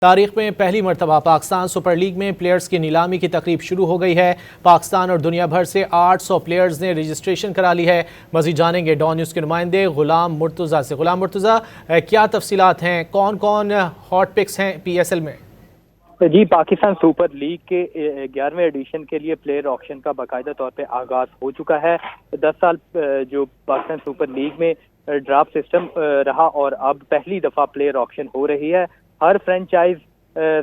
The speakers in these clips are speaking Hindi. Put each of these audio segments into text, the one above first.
तारीख में पहली मरतबा पाकिस्तान सुपर लीग में प्लेयर्स की नीलामी की तकरीब शुरू हो गई है। पाकिस्तान और दुनिया भर से 800 प्लेयर्स ने रजिस्ट्रेशन करा ली है। मज़ीद जानेंगे डॉन न्यूज़ के नुमाइंदे गुलाम मुर्तज़ा से। गुलाम मुर्तज़ा, क्या तफसीलात हैं, कौन कौन हॉट पिक्स हैं PSL में? जी, पाकिस्तान सुपर लीग के 11वें एडिशन के लिए प्लेयर ऑक्शन का बाकायदा तौर पे आगाज हो चुका है। 10 साल जो पाकिस्तान सुपर लीग में ड्राफ्ट सिस्टम रहा और अब पहली दफा प्लेयर ऑक्शन हो रही है। हर फ्रेंचाइज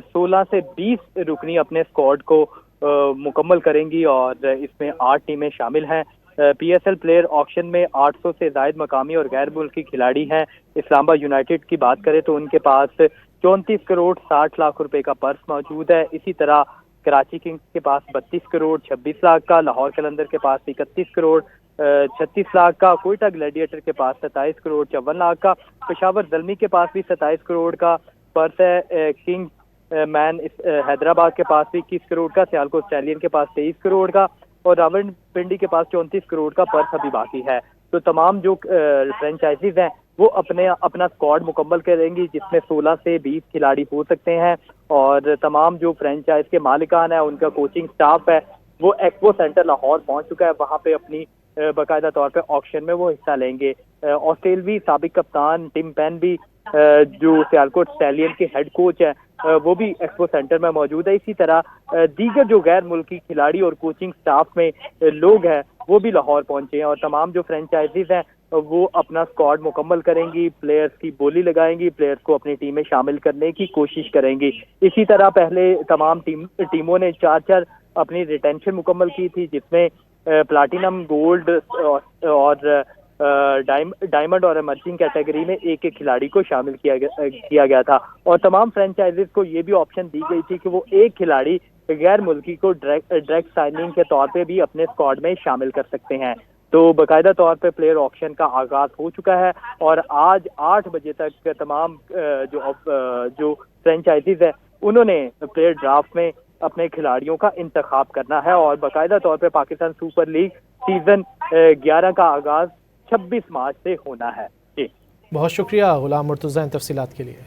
16 से 20 रुकनी अपने स्क्वाड को मुकम्मल करेंगी और इसमें 8 टीमें शामिल हैं। PSL प्लेयर ऑक्शन में 800 से जायद मकामी और गैर मुल्की खिलाड़ी हैं। इस्लामाबाद यूनाइटेड की बात करें तो उनके पास 34 करोड़ 60 लाख रुपए का पर्स मौजूद है। इसी तरह कराची किंग्स के पास 32 करोड़ 26 लाख का, लाहौर कलंदर के पास 31 करोड़ 36 लाख का, कोयटा ग्लैडिएटर के पास 27 करोड़ 54 लाख का, पेशावर ज़ल्मी के पास भी 27 करोड़ का पर्स है। किंग्स मैन हैदराबाद के पास भी 21 करोड़ का, सियालकोट स्टैलियन के पास 23 करोड़ का और रावलपिंडी के पास 34 करोड़ का पर्स अभी बाकी है। तो तमाम जो फ्रेंचाइजीज हैं वो अपना स्क्वाड मुकम्मल करेंगी, जिसमें 16 से 20 खिलाड़ी हो सकते हैं और तमाम जो फ्रेंचाइज के मालिकान है उनका कोचिंग स्टाफ है वो एक्सपो सेंटर लाहौर पहुंच चुका है। वहां पे अपनी बाकायदा तौर पे ऑक्शन में वो हिस्सा लेंगे। ऑस्ट्रेलवी साबिक कप्तान टिम पेन भी जो सियालकोट स्टैलियन के हेड कोच है वो भी एक्सपो सेंटर में मौजूद है। इसी तरह दीगर जो गैर मुल्की खिलाड़ी और कोचिंग स्टाफ में लोग हैं वो भी लाहौर पहुंचे हैं और तमाम जो फ्रेंचाइजीज हैं वो अपना स्क्वाड मुकम्मल करेंगी, प्लेयर्स की बोली लगाएंगी, प्लेयर्स को अपनी टीम में शामिल करने की कोशिश करेंगी। इसी तरह पहले तमाम टीमों ने 4-4 अपनी रिटेंशन मुकम्मल की थी, जिसमें प्लाटिनम, गोल्ड और डायमंड और इमर्जिंग कैटेगरी में एक एक खिलाड़ी को शामिल किया गया था और तमाम फ्रेंचाइजीज को ये भी ऑप्शन दी गई थी कि वो एक खिलाड़ी गैर मुल्की को डायरेक्ट साइनिंग के तौर पे भी अपने स्क्वाड में शामिल कर सकते हैं। तो बाकायदा तौर पे प्लेयर ऑक्शन का आगाज हो चुका है और आज 8 बजे तक तमाम जो फ्रेंचाइजीज है उन्होंने प्लेयर ड्राफ्ट में अपने खिलाड़ियों का इंतखाब करना है और बाकायदा तौर पे पाकिस्तान सुपर लीग सीजन 11 का आगाज 26 मार्च से होना है। जी, बहुत शुक्रिया गुलाम मुर्तज़ा इन तफसीलात के लिए।